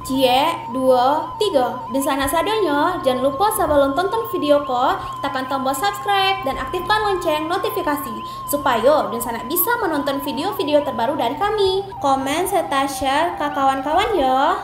Cie, dua, tiga. Dan sana sadanya, jangan lupa sebelum tonton video ko, tekan tombol subscribe dan aktifkan lonceng notifikasi supaya dan sana bisa menonton video-video terbaru dari kami. Komen serta share ke kawan-kawan ya.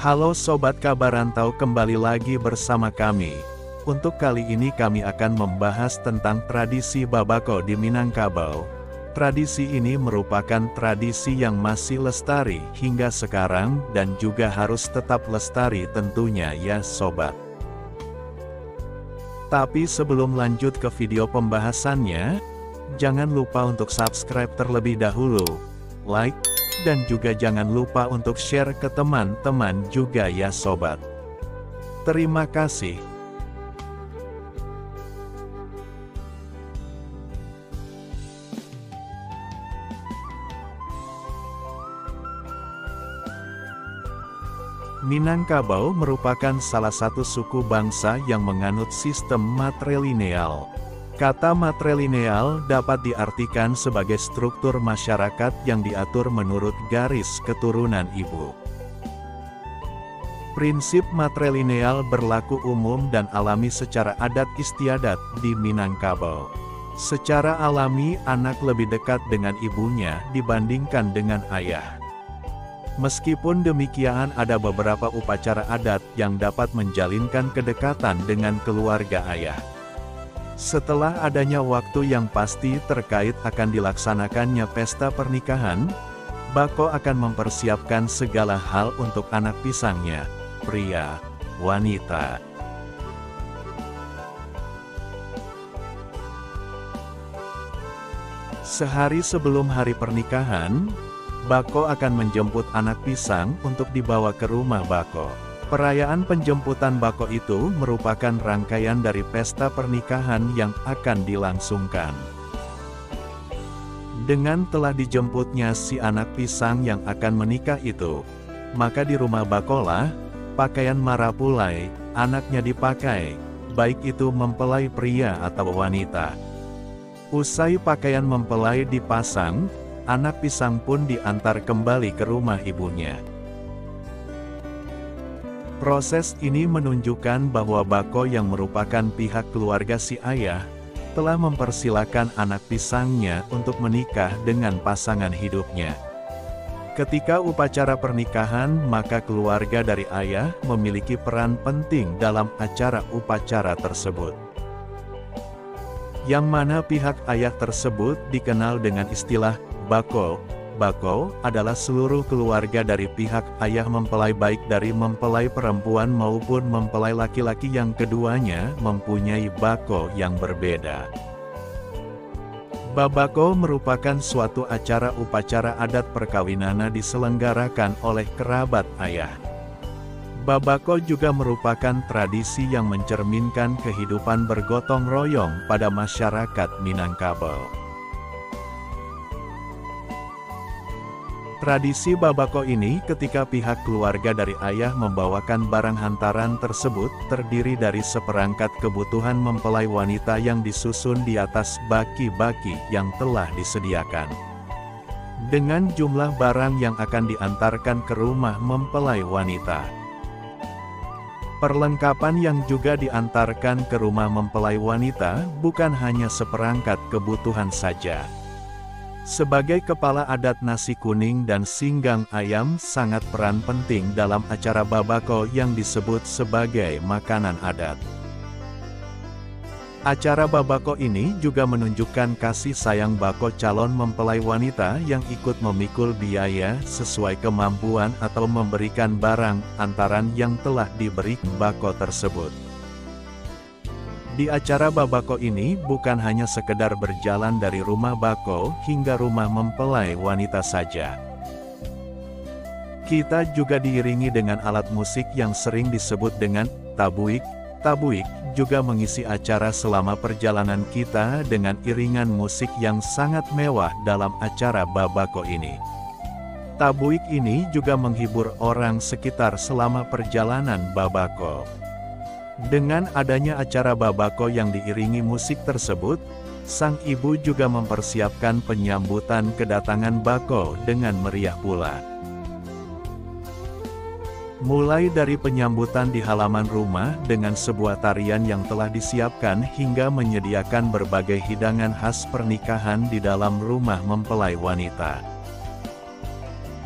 Halo Sobat Kabar Rantau, kembali lagi bersama kami. Untuk kali ini kami akan membahas tentang tradisi babako di Minangkabau. Tradisi ini merupakan tradisi yang masih lestari hingga sekarang dan juga harus tetap lestari tentunya ya Sobat. Tapi sebelum lanjut ke video pembahasannya, jangan lupa untuk subscribe terlebih dahulu, like, dan juga jangan lupa untuk share ke teman-teman juga ya Sobat. Terima kasih. Minangkabau merupakan salah satu suku bangsa yang menganut sistem matrilineal. Kata matrilineal dapat diartikan sebagai struktur masyarakat yang diatur menurut garis keturunan ibu. Prinsip matrilineal berlaku umum dan alami secara adat istiadat di Minangkabau. Secara alami, anak lebih dekat dengan ibunya dibandingkan dengan ayah. Meskipun demikian, ada beberapa upacara adat yang dapat menjalinkan kedekatan dengan keluarga ayah. Setelah adanya waktu yang pasti terkait akan dilaksanakannya pesta pernikahan, bako akan mempersiapkan segala hal untuk anak pisangnya, pria, wanita. Sehari sebelum hari pernikahan, bako akan menjemput anak pisang untuk dibawa ke rumah bako. Perayaan penjemputan bako itu merupakan rangkaian dari pesta pernikahan yang akan dilangsungkan. Dengan telah dijemputnya si anak pisang yang akan menikah itu, maka di rumah bakolah, pakaian marapulai, anaknya dipakai, baik itu mempelai pria atau wanita. Usai pakaian mempelai dipasang, anak pisang pun diantar kembali ke rumah ibunya. Proses ini menunjukkan bahwa bako yang merupakan pihak keluarga si ayah, telah mempersilakan anak pisangnya untuk menikah dengan pasangan hidupnya. Ketika upacara pernikahan, maka keluarga dari ayah memiliki peran penting dalam acara upacara tersebut. Yang mana pihak ayah tersebut dikenal dengan istilah bako. Bako adalah seluruh keluarga dari pihak ayah mempelai, baik dari mempelai perempuan maupun mempelai laki-laki yang keduanya mempunyai bako yang berbeda. Babako merupakan suatu acara upacara adat perkawinan diselenggarakan oleh kerabat ayah. Babako juga merupakan tradisi yang mencerminkan kehidupan bergotong royong pada masyarakat Minangkabau. Tradisi babako ini ketika pihak keluarga dari ayah membawakan barang hantaran tersebut terdiri dari seperangkat kebutuhan mempelai wanita yang disusun di atas baki-baki yang telah disediakan. Dengan jumlah barang yang akan diantarkan ke rumah mempelai wanita. Perlengkapan yang juga diantarkan ke rumah mempelai wanita bukan hanya seperangkat kebutuhan saja. Sebagai kepala adat, nasi kuning dan singgang ayam sangat peran penting dalam acara babako yang disebut sebagai makanan adat. Acara babako ini juga menunjukkan kasih sayang bako calon mempelai wanita yang ikut memikul biaya sesuai kemampuan atau memberikan barang antaran yang telah diberi bako tersebut. Di acara babako ini bukan hanya sekedar berjalan dari rumah bako hingga rumah mempelai wanita saja. Kita juga diiringi dengan alat musik yang sering disebut dengan tabuik. Tabuik juga mengisi acara selama perjalanan kita dengan iringan musik yang sangat mewah dalam acara babako ini. Tabuik ini juga menghibur orang sekitar selama perjalanan babako. Dengan adanya acara babako yang diiringi musik tersebut, sang ibu juga mempersiapkan penyambutan kedatangan bako dengan meriah pula. Mulai dari penyambutan di halaman rumah dengan sebuah tarian yang telah disiapkan hingga menyediakan berbagai hidangan khas pernikahan di dalam rumah mempelai wanita.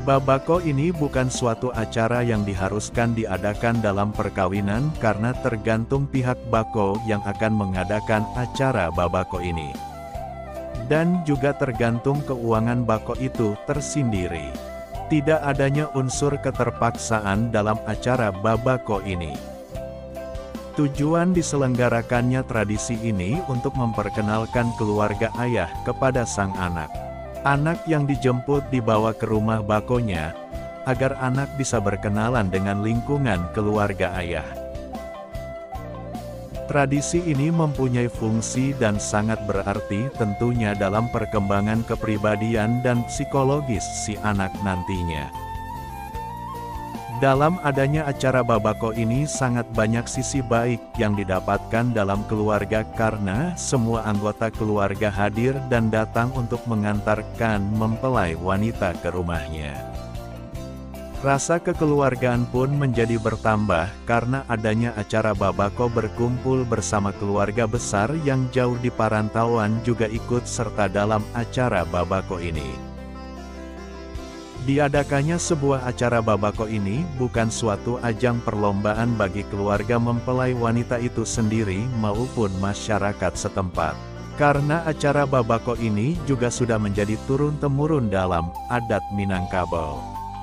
Babako ini bukan suatu acara yang diharuskan diadakan dalam perkawinan karena tergantung pihak bako yang akan mengadakan acara babako ini. Dan juga tergantung keuangan bako itu tersendiri. Tidak adanya unsur keterpaksaan dalam acara babako ini. Tujuan diselenggarakannya tradisi ini untuk memperkenalkan keluarga ayah kepada sang anak. Anak yang dijemput dibawa ke rumah bakonya, agar anak bisa berkenalan dengan lingkungan keluarga ayah. Tradisi ini mempunyai fungsi dan sangat berarti tentunya dalam perkembangan kepribadian dan psikologis si anak nantinya. Dalam adanya acara babako ini sangat banyak sisi baik yang didapatkan dalam keluarga karena semua anggota keluarga hadir dan datang untuk mengantarkan mempelai wanita ke rumahnya. Rasa kekeluargaan pun menjadi bertambah karena adanya acara babako berkumpul bersama keluarga besar yang jauh di perantauan juga ikut serta dalam acara babako ini. Diadakannya sebuah acara babako ini bukan suatu ajang perlombaan bagi keluarga mempelai wanita itu sendiri maupun masyarakat setempat. Karena acara babako ini juga sudah menjadi turun-temurun dalam adat Minangkabau.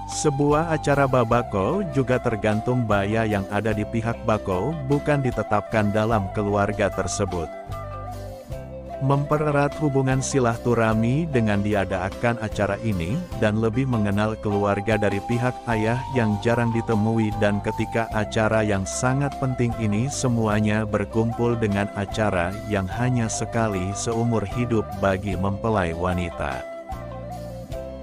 Sebuah acara babako juga tergantung baya yang ada di pihak bako, bukan ditetapkan dalam keluarga tersebut. Mempererat hubungan silaturahmi dengan diadakan acara ini, dan lebih mengenal keluarga dari pihak ayah yang jarang ditemui dan ketika acara yang sangat penting ini semuanya berkumpul dengan acara yang hanya sekali seumur hidup bagi mempelai wanita.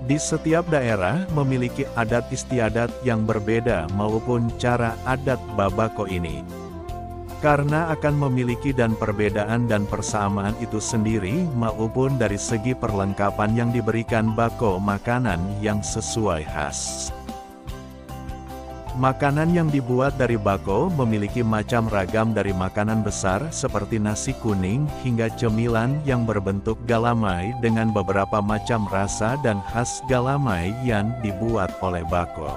Di setiap daerah memiliki adat istiadat yang berbeda maupun cara adat babako ini. Karena akan memiliki dan perbedaan dan persamaan itu sendiri maupun dari segi perlengkapan yang diberikan bako makanan yang sesuai khas. Makanan yang dibuat dari bako memiliki macam ragam dari makanan besar seperti nasi kuning hingga cemilan yang berbentuk galamai dengan beberapa macam rasa dan khas galamai yang dibuat oleh bako.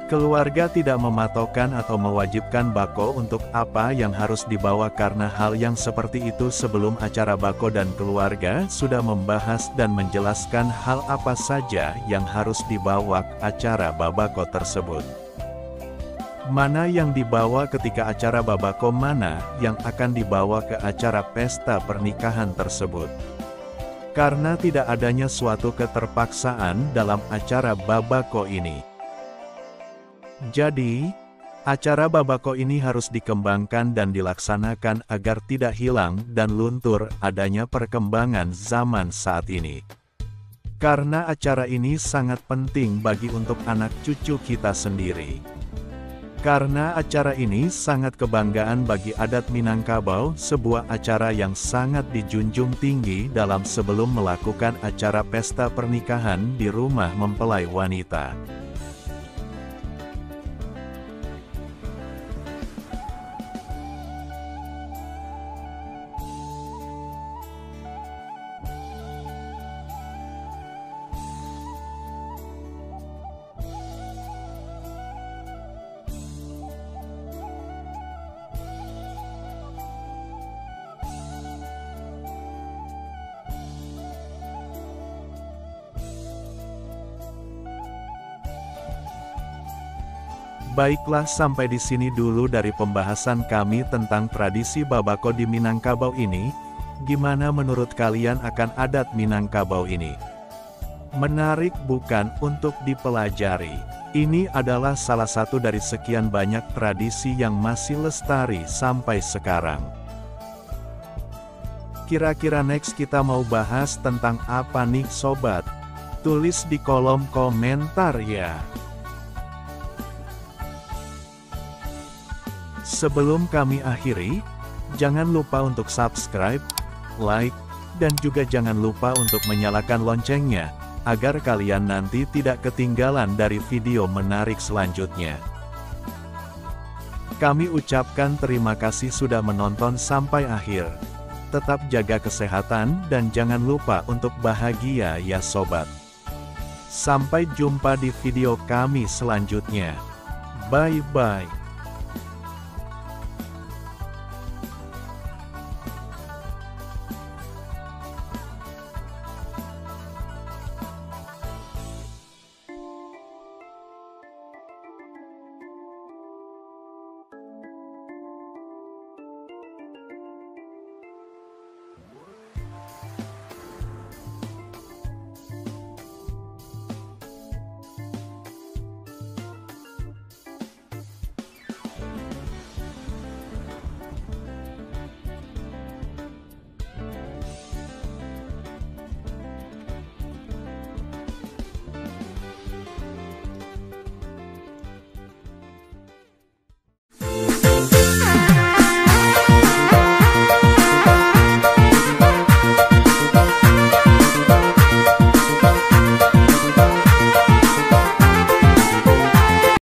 Keluarga tidak mematokkan atau mewajibkan bako untuk apa yang harus dibawa karena hal yang seperti itu sebelum acara bako dan keluarga sudah membahas dan menjelaskan hal apa saja yang harus dibawa ke acara babako tersebut. Mana yang dibawa ketika acara babako, mana yang akan dibawa ke acara pesta pernikahan tersebut. Karena tidak adanya suatu keterpaksaan dalam acara babako ini. Jadi, acara babako ini harus dikembangkan dan dilaksanakan agar tidak hilang dan luntur adanya perkembangan zaman saat ini. Karena acara ini sangat penting bagi untuk anak cucu kita sendiri. Karena acara ini sangat kebanggaan bagi adat Minangkabau, sebuah acara yang sangat dijunjung tinggi dalam sebelum melakukan acara pesta pernikahan di rumah mempelai wanita. Baiklah, sampai di sini dulu dari pembahasan kami tentang tradisi babako di Minangkabau ini. Gimana menurut kalian akan adat Minangkabau ini? Menarik bukan untuk dipelajari. Ini adalah salah satu dari sekian banyak tradisi yang masih lestari sampai sekarang. Kira-kira next kita mau bahas tentang apa nih sobat? Tulis di kolom komentar ya. Sebelum kami akhiri, jangan lupa untuk subscribe, like, dan juga jangan lupa untuk menyalakan loncengnya, agar kalian nanti tidak ketinggalan dari video menarik selanjutnya. Kami ucapkan terima kasih sudah menonton sampai akhir. Tetap jaga kesehatan dan jangan lupa untuk bahagia ya sobat. Sampai jumpa di video kami selanjutnya. Bye-bye.